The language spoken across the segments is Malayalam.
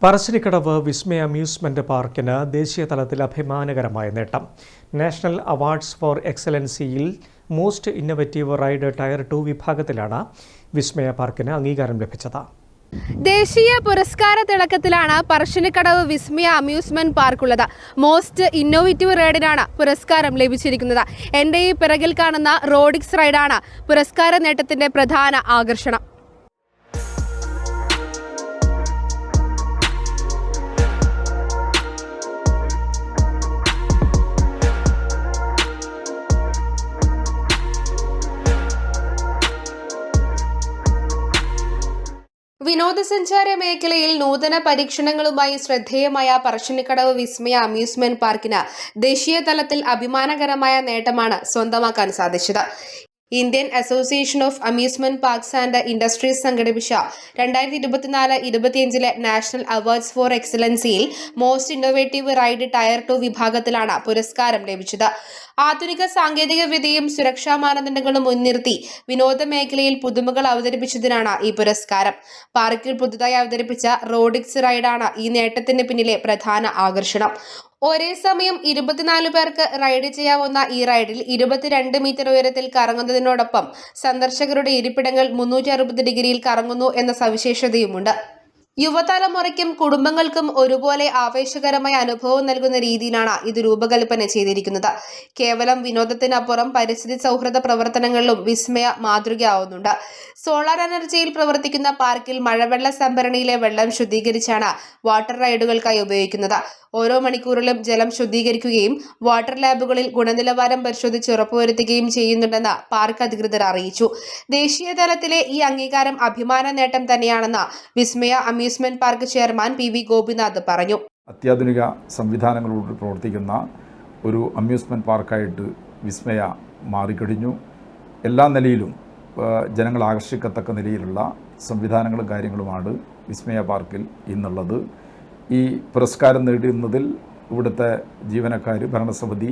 പറശ്ശിനിക്കടവ് വിസ്മയ അമ്യൂസ്മെന്റ് പാർക്കിന് ദേശീയ തലത്തിൽ അഭിമാനകരമായ നേട്ടം. നാഷണൽ അവാർഡ്സ് ഫോർ എക്സലൻസിയിൽ മോസ്റ്റ് ഇന്നോവേറ്റീവ് റൈഡ് ടയർ 2 വിഭാഗത്തിലാണ് വിസ്മയ പാർക്കിന് അംഗീകാരം ലഭിച്ചത്. ദേശീയ പുരസ്കാര തിളക്കത്തിലാണ് പറശ്ശിനിക്കടവ് വിസ്മയ അമ്യൂസ്മെന്റ് പാർക്കുള്ളത്. മോസ്റ്റ് ഇന്നോവേറ്റീവ് റൈഡിനാണ് പുരസ്കാരം ലഭിച്ചിരിക്കുന്നത്. എൻ്റെ ഈ പിറകിൽ കാണുന്ന റോഡിക്സ് റൈഡാണ് പുരസ്കാര നേട്ടത്തിന്റെ പ്രധാന ആകർഷണം. വിനോദസഞ്ചാര മേഖലയിൽ നൂതന പരീക്ഷണങ്ങളുമായി ശ്രദ്ധേയമായ പറശ്ശിനിക്കടവ് വിസ്മയ അമ്യൂസ്മെന്റ് പാർക്കിന് ദേശീയ തലത്തിൽ അഭിമാനകരമായ നേട്ടമാണ് സ്വന്തമാക്കാൻ സാധിച്ചത്. Indian Association of Amusement Parks and Industries സംഘടിപ്പിച്ച 2024-25 നാഷണൽ അവാർഡ്സ് ഫോർ എക്സലൻസിയിൽ മോസ്റ്റ് ഇന്നോവേറ്റീവ് റൈഡ് ടയർ 2 വിഭാഗത്തിലാണ് പുരസ്കാരം ലഭിച്ചത്. ആധുനിക സാങ്കേതിക വിദ്യയും സുരക്ഷാ മാനദണ്ഡങ്ങളും മുൻനിർത്തി വിനോദ മേഖലയിൽ പുതുമകൾ അവതരിപ്പിച്ചതിനാണ് ഈ പുരസ്കാരം. പാർക്കിൽ പുതുതായി അവതരിപ്പിച്ച റോഡിക്സ് റൈഡാണ് ഈ നേട്ടത്തിന് പിന്നിലെ പ്രധാന ആകർഷണം. ഒരേ സമയം 24 പേർക്ക് റൈഡ് ചെയ്യാവുന്ന ഈ റൈഡിൽ 22 മീറ്റർ ഉയരത്തിൽ കറങ്ങുന്നതിനോടൊപ്പം സന്ദർശകരുടെ ഇരിപ്പിടങ്ങൾ 360 ഡിഗ്രിയിൽ കറങ്ങുന്നു എന്ന സവിശേഷതയുമുണ്ട്. യുവതലമുറയ്ക്കും കുടുംബങ്ങൾക്കും ഒരുപോലെ ആവേശകരമായ അനുഭവം നൽകുന്ന രീതിയിലാണ് ഇത് രൂപകൽപ്പന ചെയ്തിരിക്കുന്നത്. കേവലം വിനോദത്തിനപ്പുറം പരിസ്ഥിതി സൗഹൃദ പ്രവർത്തനങ്ങളിലും വിസ്മയ മാതൃകയാവുന്നുണ്ട്. സോളാർ എനർജിയിൽ പ്രവർത്തിക്കുന്ന പാർക്കിൽ മഴവെള്ള സംഭരണിയിലെ വെള്ളം ശുദ്ധീകരിച്ചാണ് വാട്ടർ റൈഡുകൾക്കായി ഉപയോഗിക്കുന്നത്. ഓരോ മണിക്കൂറിലും ജലം ശുദ്ധീകരിക്കുകയും വാട്ടർ ലാബുകളിൽ ഗുണനിലവാരം പരിശോധിച്ച് ഉറപ്പുവരുത്തുകയും ചെയ്യുന്നുണ്ടെന്ന് പാർക്ക് അധികൃതർ അറിയിച്ചു. ദേശീയ തലത്തിലെ ഈ അംഗീകാരം അഭിമാന നേട്ടം തന്നെയാണെന്ന് Vismaya amusement park chairman PV Gopinath പറഞ്ഞു. അത്യാധുനിക സംവിധാനങ്ങളോട് പ്രവർത്തിക്കുന്ന ഒരു അമ്യൂസ്മെന്റ് പാർക്കായിട്ട് വിസ്മയ മാറിക്കഴിഞ്ഞു. എല്ലാ നിലയിലും ജനങ്ങൾ ആകർഷിക്കത്തക്ക നിലയിലുള്ള സംവിധാനങ്ങളും കാര്യങ്ങളുമാണ് വിസ്മയ പാർക്കിൽ ഇന്നുള്ളത്. ഈ പുരസ്കാരം നേടുന്നതിൽ ഇവിടുത്തെ ജീവനക്കാർ, ഭരണസമിതി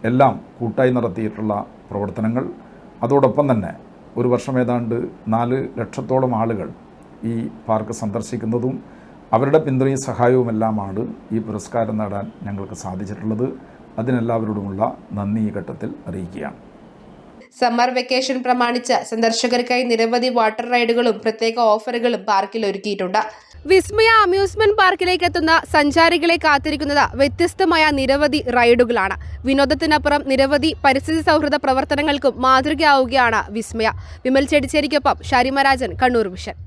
എല്ലാം കൂട്ടായി നടത്തിയിട്ടുള്ള പ്രവർത്തനങ്ങൾ, അതോടൊപ്പം തന്നെ ഒരു വർഷം ഏതാണ്ട് 4 ലക്ഷത്തോളം ആളുകൾ ഈ പാർക്ക് സന്ദർശിക്കുന്നതും അവരുടെ പിന്തുണയും സഹായവുമെല്ലാമാണ് ഈ പുരസ്കാരം നേടാൻ ഞങ്ങൾക്ക് സാധിച്ചിട്ടുള്ളത്. അതിനെല്ലാവരോടുമുള്ള നന്ദി ഈ ഘട്ടത്തിൽ അറിയിക്കുകയാണ്. സമ്മർ വെക്കേഷൻ പ്രമാണിച്ച് സന്ദർശകർക്കായി നിരവധി വാട്ടർ റൈഡുകളും പ്രത്യേക ഓഫറുകളും പാർക്കിൽ ഒരുക്കിയിട്ടുണ്ട്. വിസ്മയ അമ്യൂസ്മെന്റ് പാർക്കിലേക്ക് എത്തുന്ന സഞ്ചാരികളെ കാത്തിരിക്കുന്നത് വ്യത്യസ്തമായ നിരവധി റൈഡുകളാണ്. വിനോദത്തിനപ്പുറം നിരവധി പരിസ്ഥിതി സൗഹൃദ പ്രവർത്തനങ്ങൾക്കും മാതൃകയാവുകയാണ് വിസ്മയ. വിമൽ ചെടിച്ചേരിക്കൊപ്പം ഷാരിമ രാജൻ, കണ്ണൂർ വിഷൻ.